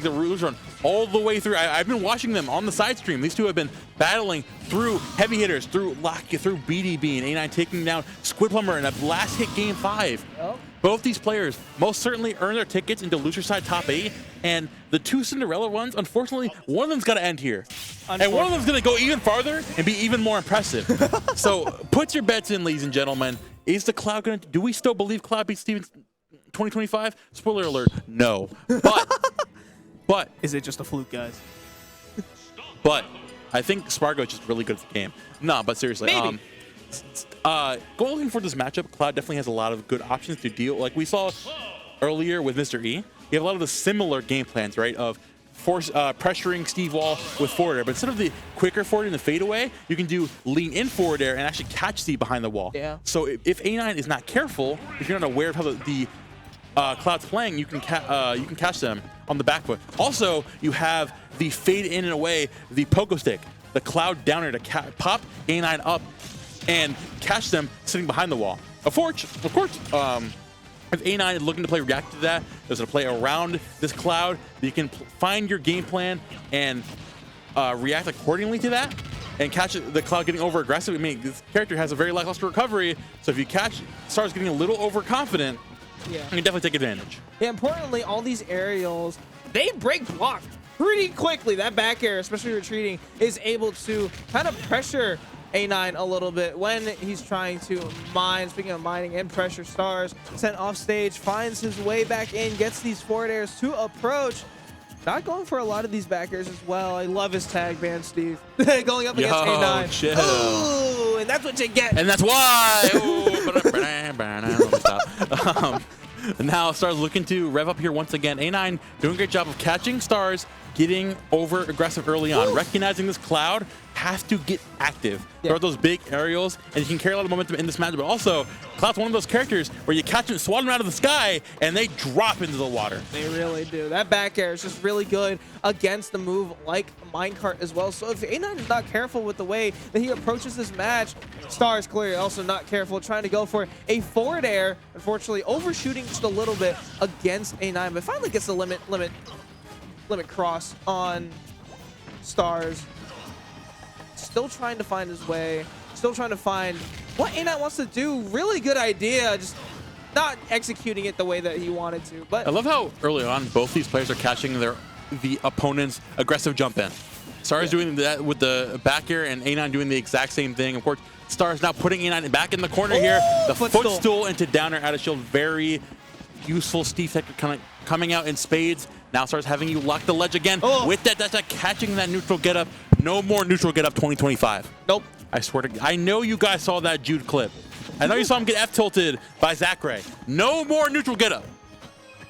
the Rulers run all the way through. I've been watching them on the side stream. These two have been battling through heavy hitters, through BDB, and A9 taking down Squid Plumber in a last hit game 5. Yep. Both these players most certainly earn their tickets into loser side top 8, and the 2 Cinderella runs, unfortunately, one of them's got to end here. And one of them's going to go even farther and be even more impressive. So put your bets in, ladies and gentlemen. Is the Cloud going to, do we still believe Cloud beats Stevens 2025? Spoiler alert, no. But is it just a fluke, guys? But I think Spargo is just really good at the game. No, but seriously, Maybe. Going for this matchup, Cloud definitely has a lot of good options to deal. Like we saw earlier with Mr. E, you have a lot of the similar game plans, right? Of pressuring Steve Wall with forward air, but instead of the quicker forward and the fadeaway, you can do lean in forward air and actually catch Steve behind the wall. Yeah. So if A9 is not careful, if you're not aware of how the Cloud's playing, you can catch them on the back foot. Also, you have the fade in and away, the pogo stick, the Cloud downer to pop A9 up and catch them sitting behind the wall. Of course, if A9 is looking to play react to that, there's a play around this Cloud. You can find your game plan and react accordingly to that and catch the Cloud getting over aggressive. I mean, this character has a very lackluster recovery, so if you catch StarZ getting a little overconfident, Yeah. you can definitely take advantage. Yeah, importantly, all these aerials, they break block pretty quickly. That back air, especially retreating, is able to kind of pressure A9 a little bit when he's trying to mine. Speaking of mining and pressure, StarZ sent off stage, finds his way back in, gets these forward airs to approach. Not going for a lot of these back airs as well. I love his tag ban, Steve. Going up against A9. Chill. Ooh, and that's what you get. And that's why. Now StarZ looking to rev up here once again. A9 doing a great job of catching StarZ, getting over aggressive early on. Recognizing this Cloud has to get active. There are those big aerials, and you can carry a lot of momentum in this match, but also Cloud's one of those characters where you catch them, swat them out of the sky, and they drop into the water. They really do. That back air is just really good against the move like minecart as well. So if A9 is not careful with the way that he approaches this match, StarZ clearly also not careful, trying to go for a forward air. Unfortunately, overshooting just a little bit against A9, but finally gets the limit cross on StarZ. Still trying to find his way, still trying to find what A9 wants to do. Really good idea, just not executing it the way that he wanted to. But I love how early on both these players are catching the opponent's aggressive jump in. StarZ doing that with the back air and A9 doing the exact same thing. Of course, StarZ now putting A9 back in the corner here. The footstool into downer out of shield. Very useful. Steve Tech kind of coming out in spades. Now StarZ having you lock the ledge again. With that, that's catching that neutral get up. No more neutral get up 2025. Nope. I swear to God. I know you guys saw that Jude clip. I know you saw him get F-tilted by Zachary. No more neutral get up.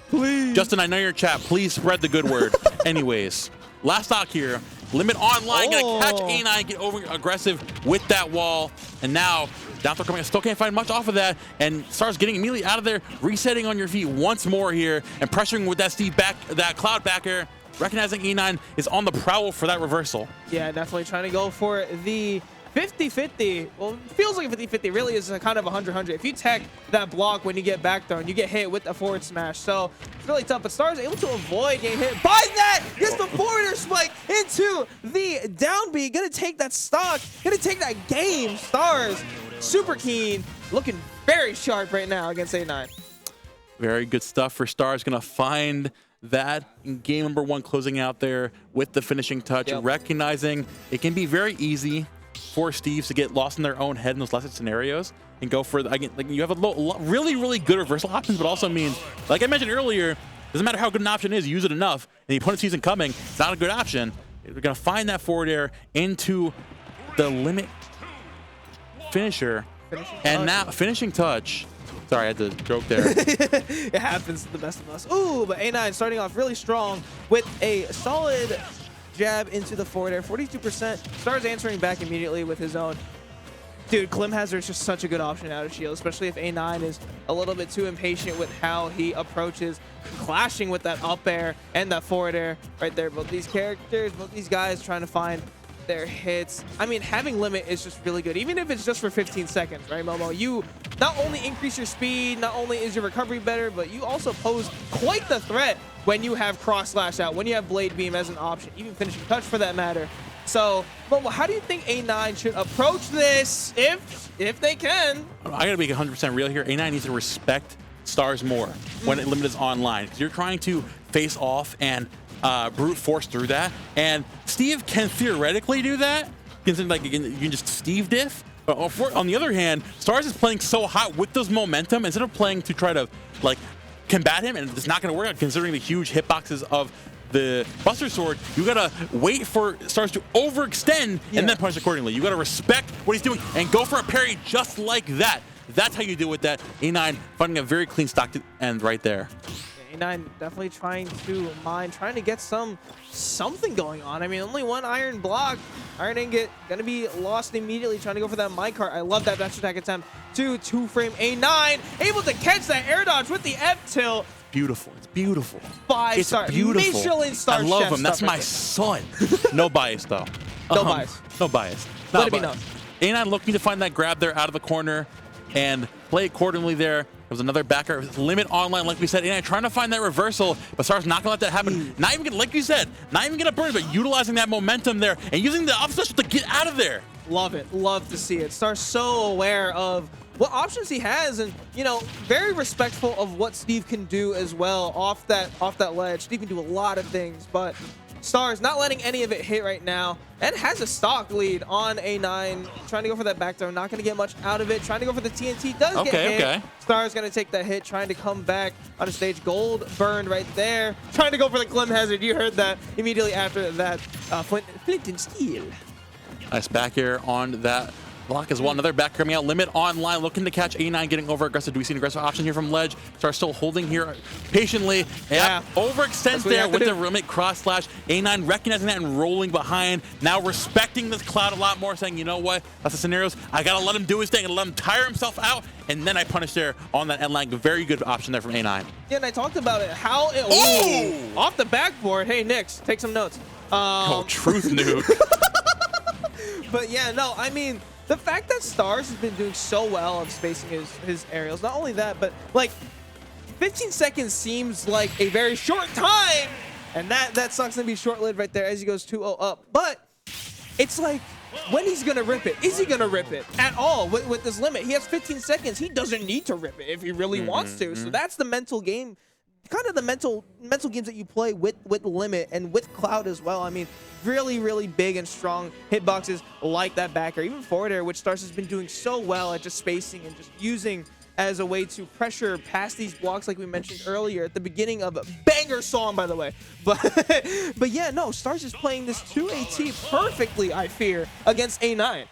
Please. Justin, I know you're in chat. Please spread the good word. Anyways, last stock here. Limit online. Gonna catch A9, get over aggressive with that wall. And now, down throw coming. I still can't find much off of that. And StarZ getting immediately out of there, resetting on your feet once more here, and pressuring with that Cloud back air. Recognizing E9 is on the prowl for that reversal. Yeah, definitely trying to go for the 50-50. Well, it feels like a 50-50. Really is a kind of 100-100. If you tech that block when you get back thrown, you get hit with a forward smash. So it's really tough. But StarZ is able to avoid getting hit by that. Gets the forwarder spike into the down B. Gonna take that stock. Gonna take that game. StarZ super keen. Looking very sharp right now against A9. Very good stuff for StarZ. Gonna find that in game number 1, closing out there with the finishing touch. Recognizing it can be very easy for Steves to get lost in their own head in those last scenarios and go for like you have a really good reversal options, but also means, like I mentioned earlier, doesn't matter how good an option is, use it enough, and the opponent sees it coming, it's not a good option. We're gonna find that forward air into the limit finisher, and now finishing touch. Sorry, I had to joke there. It happens to the best of us. Ooh, but A9 starting off really strong with a solid jab into the forward air. 42%. StarZ answering back immediately with his own. Dude, Clim Hazard is just such a good option out of shield, especially if A9 is a little bit too impatient with how he approaches, clashing with that up air and that forward air right there. Both these characters, both these guys trying to find their hits. I mean, having limit is just really good, even if it's just for 15 seconds, right, Momo? You not only increase your speed, not only is your recovery better, but you also pose quite the threat when you have cross slash out, when you have blade beam as an option, even finishing touch for that matter. So, but how do you think A9 should approach this if they can? I gotta be 100% real here. A9 needs to respect StarZ more when Limit is online, because you're trying to face off and brute force through that, and Steve can theoretically do that, considering like you can just Steve diff. But on the other hand, StarZ is playing so hot with those momentum, instead of playing to try to like combat him, and it's not going to work out considering the huge hitboxes of the Buster Sword. You gotta wait for StarZ to overextend and then punish accordingly. You gotta respect what he's doing and go for a parry just like that. That's how you deal with that. A9 finding a very clean stock to end right there. A9 definitely trying to get something going on. I mean, only one iron block. Iron Ingot gonna be lost immediately, trying to go for that minecart. I love that dash attack attempt. Two frame. A9 able to catch that air dodge with the F tilt. Beautiful. It's beautiful. 5-star. Beautiful. Michelin star. I love him. That's my son. No bias though. No bias. No bias. Let it be known. A9 looking to find that grab there out of the corner and play accordingly there. There was another backer. Limit online, like we said. A9 trying to find that reversal, but StarZ not gonna let that happen. Not even gonna, like you said, not even gonna burn, but utilizing that momentum there and using the up special to get out of there. Love it. Love to see it. StarZ so aware of what options he has, and you know, very respectful of what Steve can do as well off that ledge. Steve can do a lot of things, but StarZ not letting any of it hit right now, and has a stock lead on A9. Trying to go for that back throw, not going to get much out of it. Trying to go for the TNT, does get hit. Okay. StarZ going to take that hit, trying to come back on the stage. Gold burned right there. Trying to go for the Clem Hazard. You heard that immediately after that. Flint and Steel. Nice back air on that block as well. Another back coming out. Limit online, looking to catch A9, getting over aggressive. Do we see an aggressive option here from ledge? StarZ still holding here patiently. Yeah. Overextends there with the Limit cross slash. A9 recognizing that and rolling behind. Now respecting this cloud a lot more, saying, you know what? That's the scenarios. I gotta let him do his thing and let him tire himself out. And then I punish there on that end line. Very good option there from A9. Yeah, and I talked about it. How it off the backboard. Hey, Nix, take some notes. Truth nuke. But yeah, no, I mean, the fact that StarZ has been doing so well of spacing his aerials, not only that, but like 15 seconds seems like a very short time, and that sucks to be short-lived right there as he goes 2-0 up. But it's like, when he's gonna rip it? Is he gonna rip it at all with this limit? He has 15 seconds. He doesn't need to rip it if he really wants to. So that's the mental game, kind of the mental games that you play with limit and with cloud as well. I mean, really big and strong hitboxes like that back air, even forward air, which StarZ has been doing so well at just spacing and just using as a way to pressure past these blocks, like we mentioned earlier at the beginning of a banger song, by the way. But yeah, no, StarZ is playing this 2AT perfectly, I fear, against A9.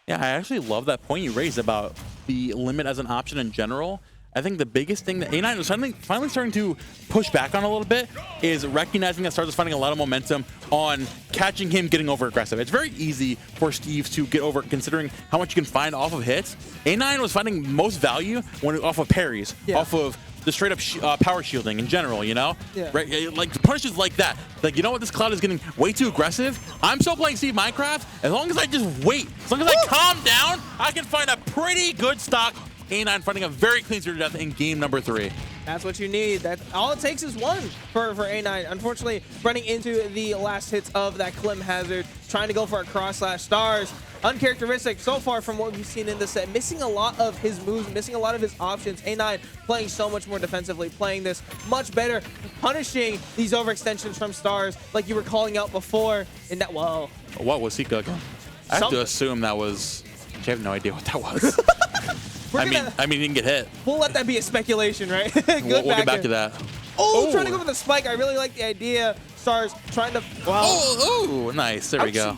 Yeah, I actually love that point you raised about the limit as an option in general. I think the biggest thing that A9 is finally starting to push back on a little bit is recognizing that StarZ is finding a lot of momentum on catching him getting over aggressive. It's very easy for Steve to get over, considering how much you can find off of hits. A9 was finding most value when off of parries, off of the straight up power shielding in general, you know? Yeah. Right? Like punishes like that. Like, you know what? This cloud is getting way too aggressive. I'm still playing Steve Minecraft. As long as I just wait, as long as I calm down, I can find a pretty good stock. A9 finding a very clean zero to death in game number 3. That's what you need. That all it takes is one for A9. Unfortunately, running into the last hits of that Clem Hazard, trying to go for a cross slash. StarZ, uncharacteristic so far from what we've seen in this set. Missing a lot of his moves, missing a lot of his options. A9 playing so much more defensively, playing this much better, punishing these overextensions from StarZ, like you were calling out before. In that, whoa. What was he cooking? I have to assume that was. I have no idea what that was. I mean, he didn't get hit. We'll let that be a speculation, right? We'll get back to that. Oh, trying to go for the spike. I really like the idea. StarZ trying to. Wow. Oh, nice. There we go.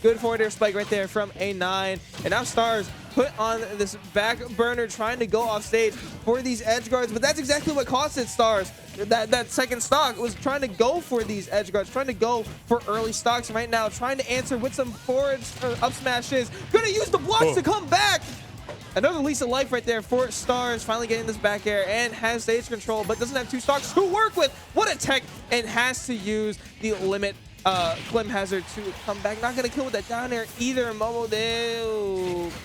Good forward air spike right there from A9. And now StarZ put on this back burner, trying to go off stage for these edge guards. But that's exactly what cost it, StarZ. That second stock was trying to go for these edge guards, trying to go for early stocks right now, trying to answer with some forward up smashes. Gonna use the blocks to come back. Another lease of life right there for StarZ, finally getting this back air and has stage control, but doesn't have two stocks to work with. What a tech, and has to use the limit Clem Hazard to come back. Not going to kill with that down air either. Momo there.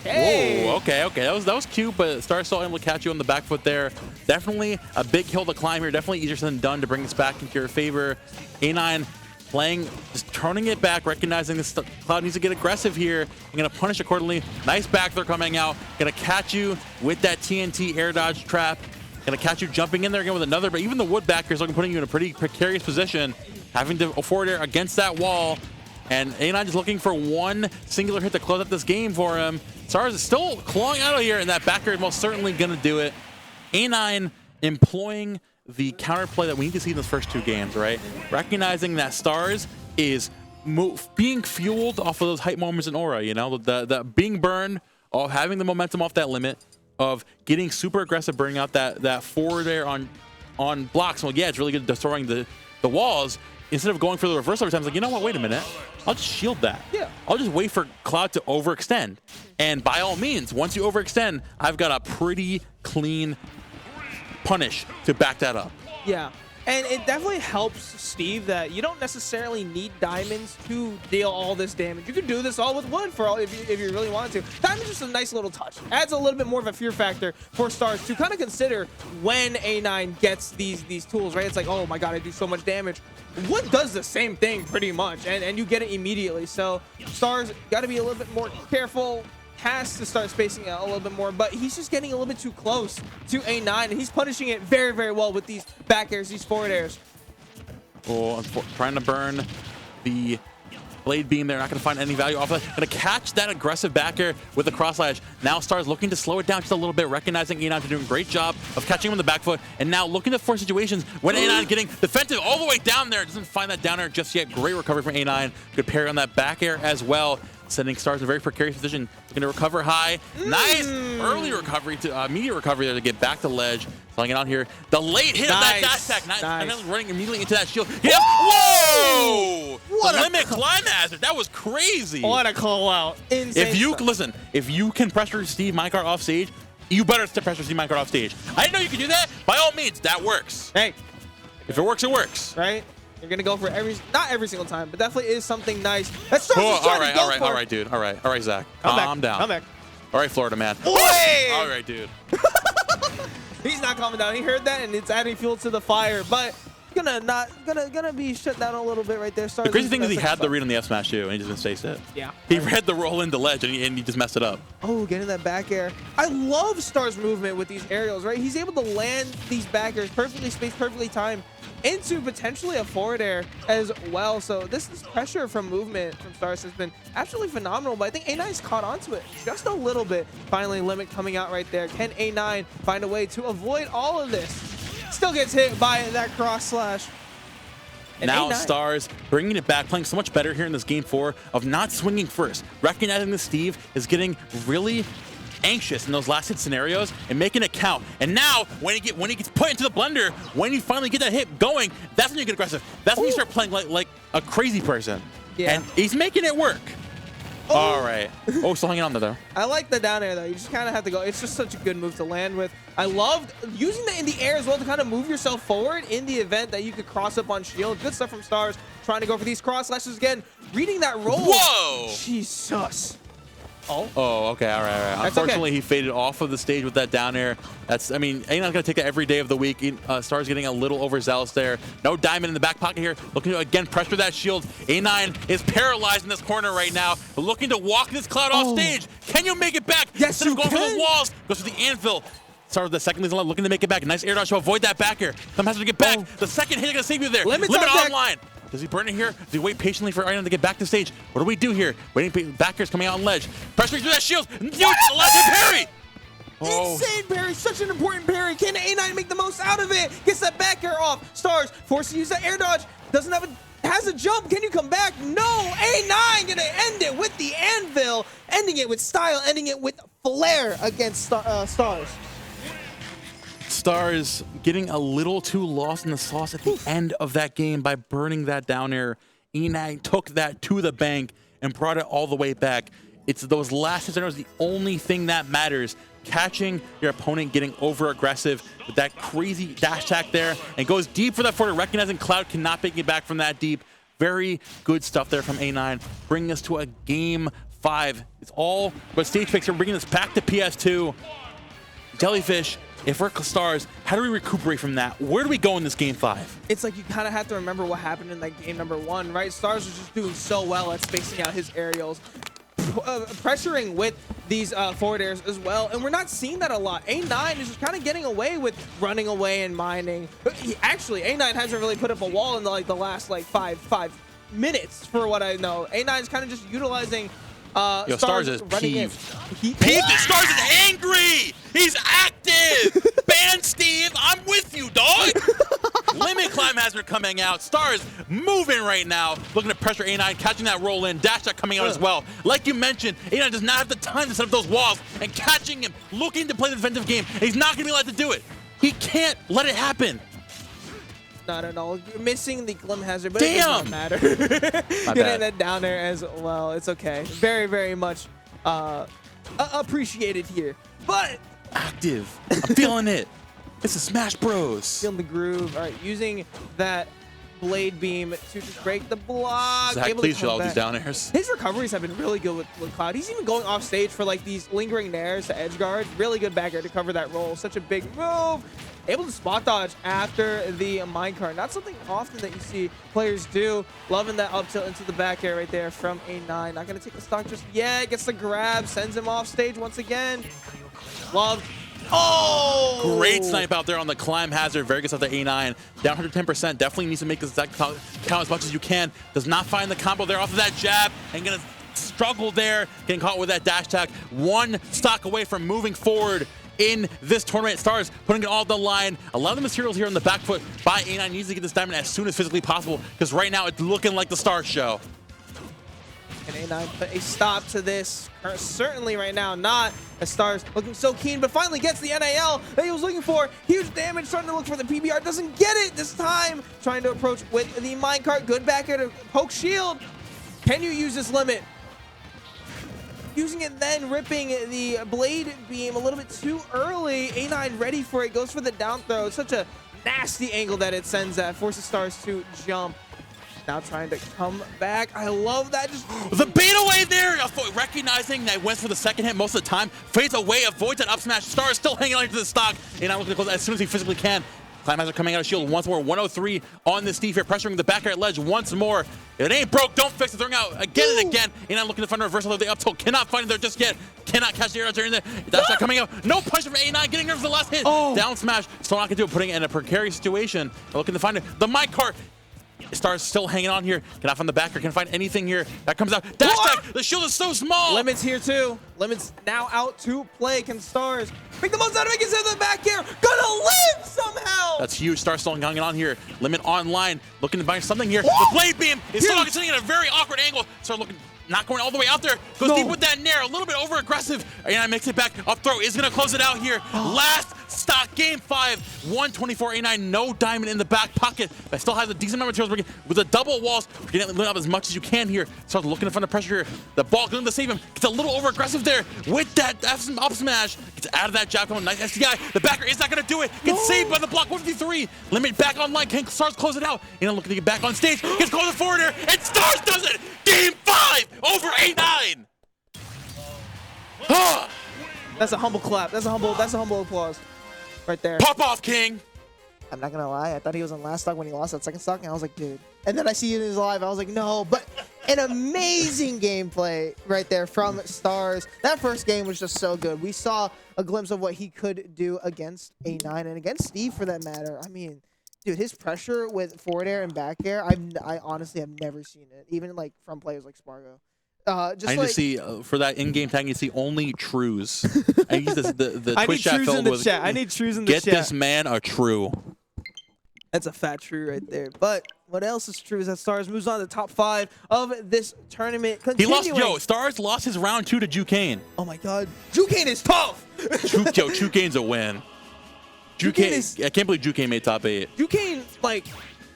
Okay. Whoa, okay. That was cute, but StarZ still able to catch you on the back foot there. Definitely a big hill to climb here. Definitely easier said than done to bring this back into your favor. A9 playing, just turning it back, recognizing this Cloud needs to get aggressive here. I'm going to punish accordingly. Nice back throw coming out. Going to catch you with that TNT air dodge trap. Going to catch you jumping in there again with another, but even the wood backers are putting you in a pretty precarious position, having to forward air against that wall. And A9 just looking for one singular hit to close out this game for him. StarZ is still clawing out of here, and that backer is most certainly going to do it. A9 employing the counterplay that we need to see in those first two games, right? Recognizing that StarZ is being fueled off of those hype moments in Aura, you know, the being burned, of having the momentum off that limit, of getting super aggressive, burning out that forward air on blocks. Well, yeah, it's really good at destroying the walls. Instead of going for the reverse every time, it's like, you know what, wait a minute. I'll just shield that. Yeah. I'll just wait for Cloud to overextend. And by all means, once you overextend, I've got a pretty clean punish to back that up. Yeah. And it definitely helps Steve that you don't necessarily need diamonds to deal all this damage. You can do this all with wood for all if you really wanted to. Diamond's just a nice little touch. Adds a little bit more of a fear factor for StarZ to kind of consider when A9 gets these tools, right? It's like, oh my god, I do so much damage. Wood does the same thing pretty much, and you get it immediately. So StarZ got to be a little bit more careful. Has to start spacing out a little bit more, but he's just getting a little bit too close to A9, and he's punishing it very, very well with these back airs, these forward airs. Oh, trying to burn the blade beam there. Not going to find any value off of it. Going to catch that aggressive back air with the cross ledge. Now StarZ looking to slow it down just a little bit, recognizing A9 doing a great job of catching him on the back foot, and now looking to force situations when A9 getting defensive all the way down there. Doesn't find that down air just yet. Great recovery from A9. Good parry on that back air as well, sending StarZ in a very precarious position. Going to recover high. Nice early recovery, to immediate recovery there to get back to ledge. Slowing it out here. The late hit of that dash attack. Nice. And then running immediately into that shield. Yeah. Whoa! What the limit climb hazard. That was crazy. What a call out. Insane. If you can pressure Steve Minecart off stage, you better pressure Steve Minecart off stage. I didn't know you could do that. By all means, that works. Hey. If it works, it works. Right? You're going to go for not every single time, but definitely is something nice. That's StarZ all right, dude. All right, Zach. Calm down. Come back. All right, Florida man. Wait! All right, dude. He's not calming down. He heard that, and it's adding fuel to the fire. But gonna be shut down a little bit right there. The crazy thing is he had the read on the F smash too, and he just didn't stay sit. Yeah. He read the roll into ledge, and he just messed it up. Oh, getting that back air. I love StarZ movement with these aerials, right? He's able to land these back airs perfectly spaced, perfectly timed into potentially a forward air as well. So this pressure from movement from StarZ has been absolutely phenomenal, but I think A9's caught onto it just a little bit. Finally, limit coming out right there. Can A9 find a way to avoid all of this? Still gets hit by that cross slash. And now A9. StarZ bringing it back, playing so much better here in this game 4 of not swinging first, recognizing that Steve is getting really anxious in those last hit scenarios and making it count. And now when he gets put into the blender, when you finally get that hit going, that's when you get aggressive. That's when you start playing like a crazy person. Yeah. And he's making it work. Oh. All right. Oh, still hanging on there though. I like the down air though. You just kind of have to go. It's just such a good move to land with. I loved using that in the air as well to kind of move yourself forward in the event that you could cross up on shield. Good stuff from StarZ. Trying to go for these cross slashes again. Reading that roll. Whoa! Jesus. Oh, okay, all right. Unfortunately, he faded off of the stage with that down air. I mean, A9's going to take that every day of the week. StarZ getting a little overzealous there. No diamond in the back pocket here. Looking to, again, pressure that shield. A9 is paralyzed in this corner right now. Looking to walk this Cloud off stage. Can you make it back? Yes, Instead of going for the walls, goes for the anvil. StarZ with the second lead, looking to make it back. Nice air dodge to avoid that back air. Some has to get back. The second hit is going to save you there. Limit online. Does he burn it here? Does he wait patiently for Iron to get back to stage? What do we do here? Waiting, back air's coming out on ledge. Pressuring through that shield. Parry! Insane parry, such an important parry. Can A9 make the most out of it? Gets that back air off. StarZ forced to use that air dodge. Doesn't have has a jump. Can you come back? No. A9 gonna end it with the anvil, ending it with style, ending it with flair against StarZ. StarZ getting a little too lost in the sauce at the end of that game by burning that down air. A9 took that to the bank and brought it all the way back. It's those last hits are the only thing that matters. Catching your opponent getting over aggressive with that crazy dash attack there and goes deep for that forward, recognizing Cloud cannot make it back from that deep. Very good stuff there from A9, bringing us to a game 5. It's all but stage picks are bringing us back to PS2. Jellyfish, if we're StarZ, how do we recuperate from that? Where do we go in this game 5? It's like you kind of have to remember what happened in that game number 1, right? StarZ was just doing so well at spacing out his aerials, pressuring with these forward airs as well, and we're not seeing that a lot. A9 is just kind of getting away with running away and mining. Actually, A9 hasn't really put up a wall in the last like five minutes, for what I know. A9 is kind of just utilizing StarZ is running peeved. StarZ is angry. He's active. Ban Steve, I'm with you, dog. Limit Climb Hazard coming out. StarZ moving right now, looking to pressure A9, catching that roll in. Dash shot coming out as well. Like you mentioned, A9 does not have the time to set up those walls, and catching him, looking to play the defensive game. He's not going to be allowed to do it. He can't let it happen. Not at all. You're missing the Glim Hazard, but Damn. it does not matter. Getting that down there as well. It's okay. Very, very much appreciated here. But active. I'm feeling it. This is Smash Bros. Feeling the groove. All right, using that blade beam to just break the block. Zach, please chill out with these down airs. His recoveries have been really good with Cloud. He's even going off stage for like these lingering nairs to edge guard. Really good back air to cover that roll. Such a big move. Able to spot dodge after the minecart. Not something often that you see players do. Loving that up tilt into the back air right there from A9. Not going to take the stock just yet. Gets the grab. Sends him off stage once again. Love. Oh! Great snipe out there on the Climb Hazard. Very good stuff to A9. Down 110%. Definitely needs to make this count as much as you can. Does not find the combo there off of that jab. And going to struggle there. Getting caught with that dash attack. One stock away from moving forward in this tournament. StarZ putting it all on the line. A lot of the materials here on the back foot by A9 needs to get this diamond as soon as physically possible, because right now it's looking like the StarZ show. And A9 put a stop to this. Certainly right now not, as StarZ looking so keen, but finally gets the NAL that he was looking for. Huge damage, starting to look for the PBR. Doesn't get it this time. Trying to approach with the minecart. Good back air to poke shield. Can you use this limit? Using it, then ripping the blade beam a little bit too early. A9 ready for it, goes for the down throw. It's such a nasty angle that it sends that, forces StarZ to jump. Now trying to come back. I love that. Just the bait away there, recognizing that went for the second hit most of the time. Fades away, avoids that up smash. StarZ still hanging on to the stock. A9 looking to close as soon as he physically can. Climb Hazard coming out of shield once more. 103 on this Steve here, pressuring the back air ledge once more. If it ain't broke, don't fix it. Throwing out again and again. A9 looking to find a reversal of the up tilt. Cannot find it there just yet. Cannot catch the air in there. That's not coming out. No punch from A9. Getting nervous the last hit. Down smash. Still not going to do it. Putting it in a precarious situation. Looking to find it. The minecart. StarZ still hanging on here. Cannot find the backer. Can't find anything here. That comes out. Dash tag. The shield is so small. Limit's here too. Limit's now out to play. Can StarZ make the most out of it? Gets into the back air. Gonna live somehow. That's huge. StarZ still hanging on here. Limit online. Looking to find something here. The blade beam is still sitting at a very awkward angle. StarZ looking. Not going all the way out there. Goes deep with that nair. A little bit over aggressive. A9 makes it back. Up throw is going to close it out here. Last stock, game 5. 124 A9. No diamond in the back pocket. But still has a decent amount of materials with the double walls. Getting it up as much as you can here. Starts looking to find the pressure here. The ball going to save him. Gets a little over aggressive there with that up smash. Gets out of that jab. Nice SDI. The backer is not going to do it. Gets saved by the block. 153. Limit back online. Can StarZ close it out? A9 looking to get back on stage. Gets close forward here. And StarZ does it. Game 5 over A9. That's a humble clap. That's a humble applause right there. Pop off, King. I'm not gonna lie, I thought he was on last stock when he lost that second stock, and I was like, dude. And then I see it in his live, I was like, no. But an amazing gameplay right there from StarZ. That first game was just so good. We saw a glimpse of what he could do against A9 and against Steve for that matter. I mean, dude, his pressure with forward air and back air, I honestly have never seen it, even like from players like Spargo. I need to see for that in-game tag. You see only trues. I need the Twitch chat filled with. I need trues in the chat. Get this man a true. That's a fat true right there. But what else is true is that StarZ moves on to the top 5 of this tournament. He lost. Yo, StarZ lost his round 2 to Jucane. Oh my God, Jucane is tough. Jucane's a win. Jucane, I can't believe Jucane made top 8. Jucane like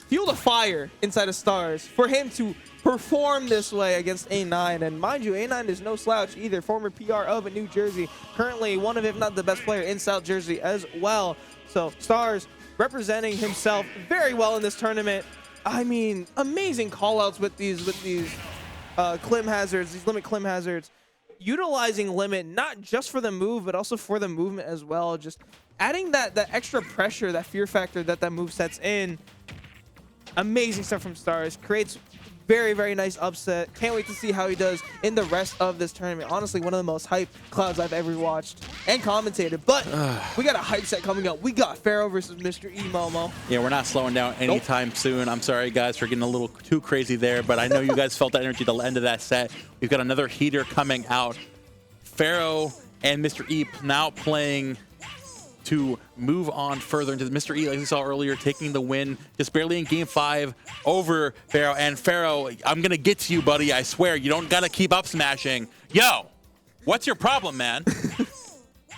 fueled a fire inside of StarZ for him to perform this way against A9. And mind you, A9 is no slouch either. Former PR of New Jersey. Currently one of, if not the best player in South Jersey as well. So StarZ representing himself very well in this tournament. I mean, amazing callouts with these clim hazards, these limit clim hazards. Utilizing limit not just for the move, but also for the movement as well. Just adding that extra pressure, that fear factor that move sets in. Amazing stuff from StarZ. Creates very, very nice upset. Can't wait to see how he does in the rest of this tournament. Honestly, one of the most hyped Clouds I've ever watched and commentated. But we got a hype set coming up. We got Pharaoh versus Mr. E, Momo. Yeah, we're not slowing down anytime soon. I'm sorry, guys, for getting a little too crazy there, but I know you guys felt that energy at the end of that set. We've got another heater coming out. Pharaoh and Mr. E now playing to move on further into Mr. E, like we saw earlier, taking the win just barely in game 5 over Pharaoh. And Pharaoh, I'm going to get to you, buddy. I swear, you don't got to keep up smashing. Yo, what's your problem, man?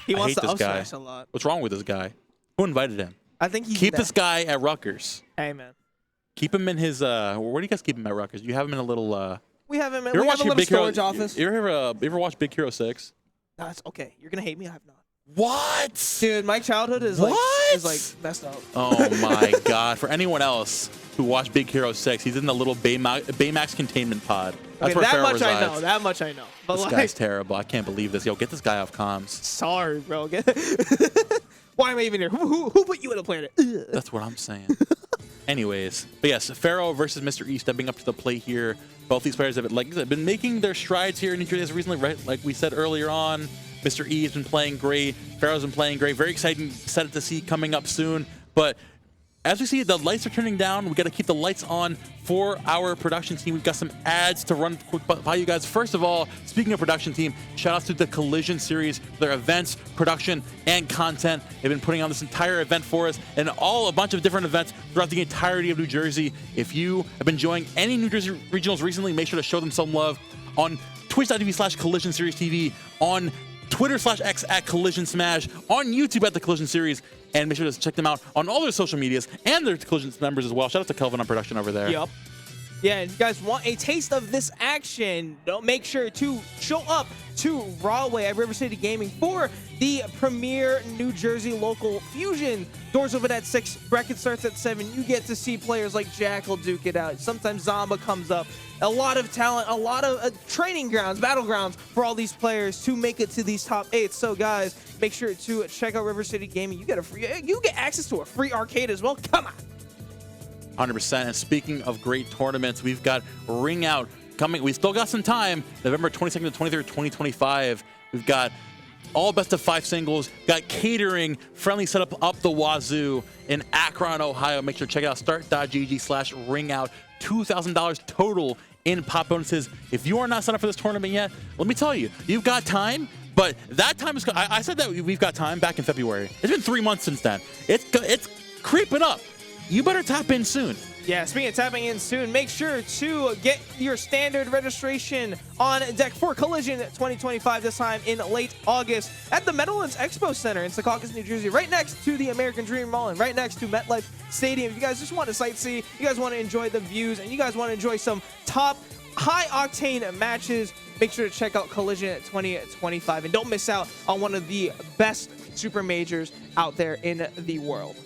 He wants to up guy. smash a lot. What's wrong with this guy? Who invited him? I think he's keep this guy at Rutgers. Hey, man. Keep him in his, where do you guys keep him at Rutgers? You have him in a little, we have him in a little storage office. You ever watch Big Hero 6? That's okay. You're going to hate me. I have not. What? Dude, my childhood is like messed up. Oh my god. For anyone else who watched Big Hero 6, he's in the little Baymax containment pod. That's okay, where Pharaoh resides. I know. That much I know. But this guy's terrible. I can't believe this. Yo, get this guy off comms. Sorry, bro. Why am I even here? Who put you in the planet? That's what I'm saying. Anyways, but yes, Pharaoh versus Mr. E stepping up to the plate here. Both these players have been making their strides here in New Jersey recently, right? Like we said earlier on. Mr. E has been playing great. Pharaoh's been playing great. Very exciting set to see coming up soon. But as we see, the lights are turning down. We got to keep the lights on for our production team. We've got some ads to run quick by you guys. First of all, speaking of production team, shout out to the Collision series, their events, production, and content. They've been putting on this entire event for us and a bunch of different events throughout the entirety of New Jersey. If you have been enjoying any New Jersey regionals recently, make sure to show them some love on twitch.tv/Collision Series TV, on Twitter/X at Collision Smash, on YouTube at the Collision Series, and make sure to check them out on all their social medias and their Collision members as well. Shout out to Kelvin on production over there. Yep. Yeah, if you guys want a taste of this action, don't make sure to show up to Broadway at River City Gaming for the premier New Jersey local fusion. Doors open at 6, bracket starts at 7. You get to see players like Jackal duke it out. Sometimes Zamba comes up. A lot of talent, a lot of training grounds, battlegrounds for all these players to make it to these top 8. So guys, make sure to check out River City Gaming. You get access to a free arcade as well. Come on. 100%. And speaking of great tournaments, we've got Ring Out coming. We still got some time. November 22nd to 23rd, 2025. We've got all best of 5 singles. Got catering, friendly setup up the wazoo in Akron, Ohio. Make sure to check it out. Start.gg/ringout. $2,000 total in pop bonuses. If you are not signed up for this tournament yet, let me tell you, you've got time. But that time is. I said that we've got time back in February. It's been 3 months since then. It's creeping up. You better tap in soon. Yeah, speaking of tapping in soon, make sure to get your standard registration on deck for Collision 2025, this time in late August at the Meadowlands Expo Center in Secaucus, New Jersey, right next to the American Dream Mall and right next to MetLife Stadium. If you guys just want to sightsee, you guys want to enjoy the views, and you guys want to enjoy some top high-octane matches, make sure to check out Collision 2025 and don't miss out on one of the best super majors out there in the world.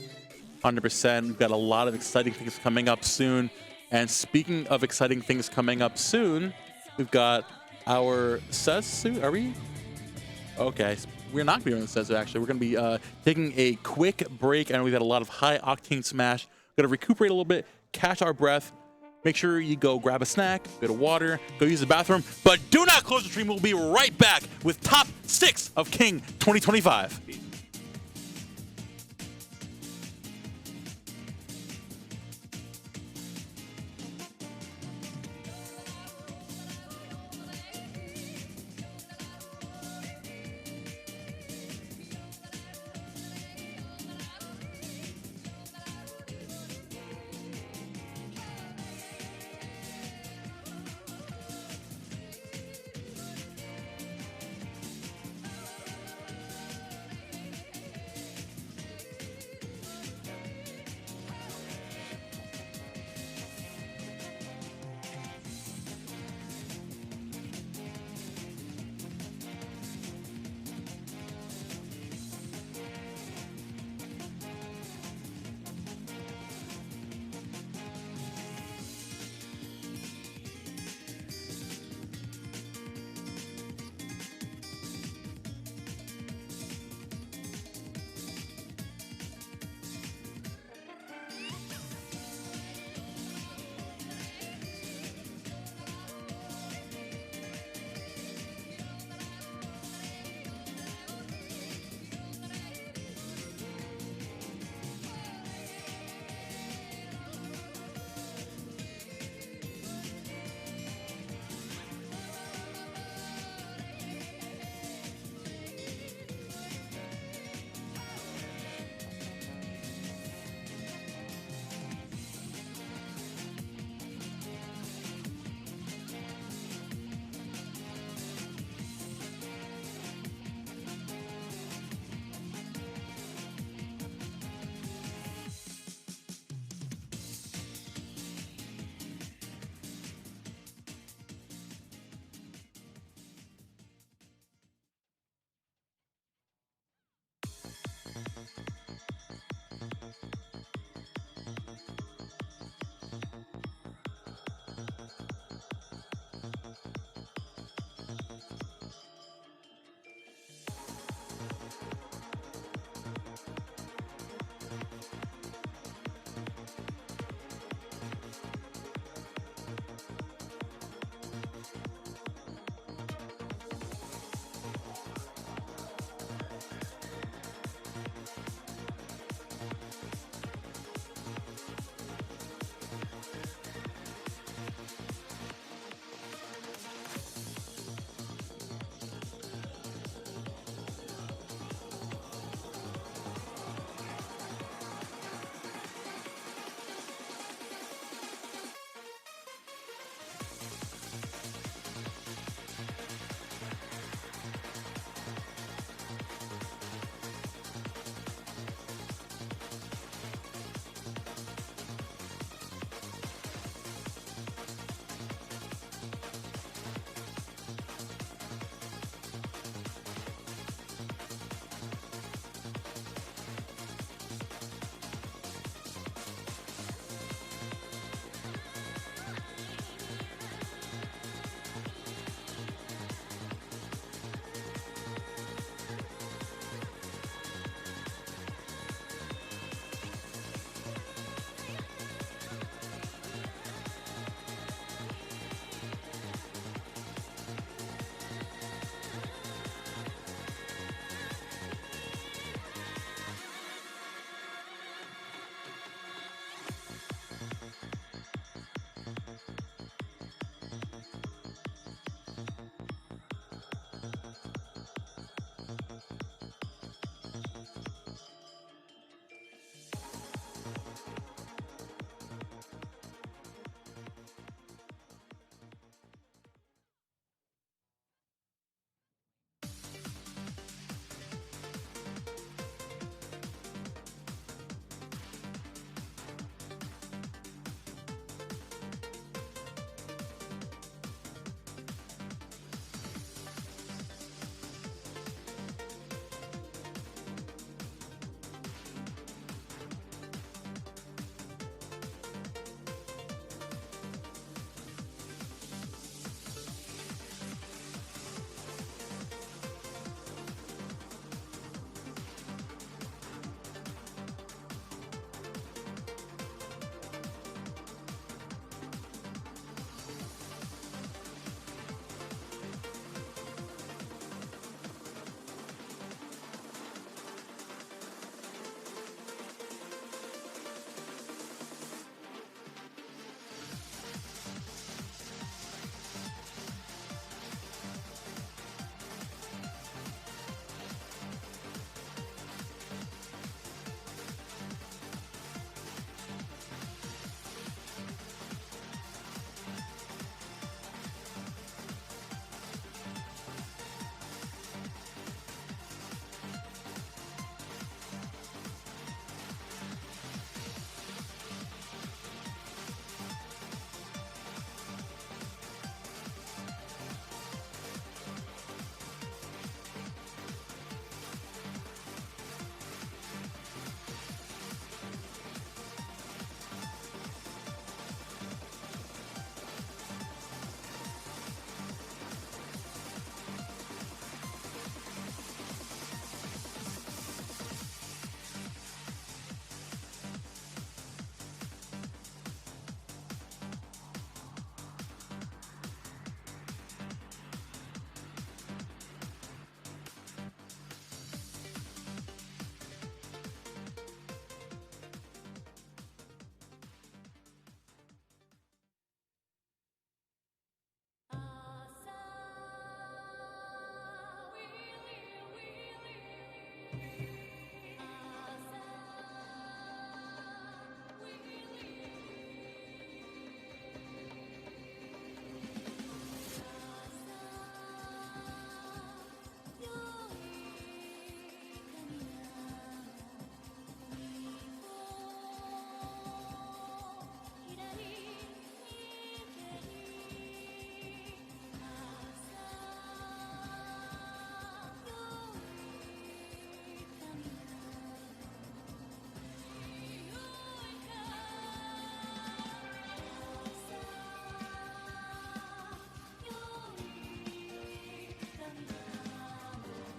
100%. We've got a lot of exciting things coming up soon. And speaking of exciting things coming up soon, we've got our StarZ suit. Are we? Okay. We're not going to be doing the StarZ actually. We're going to be taking a quick break, and we've got a lot of high octane smash. We're going to recuperate a little bit, catch our breath. Make sure you go grab a snack, a bit of water, go use the bathroom. But do not close the stream. We'll be right back with top 6 of King 2025.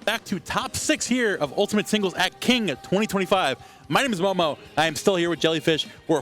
back to top 6 here of Ultimate Singles at King 2025. My name is Momo. I am still here with Jellyfish. We're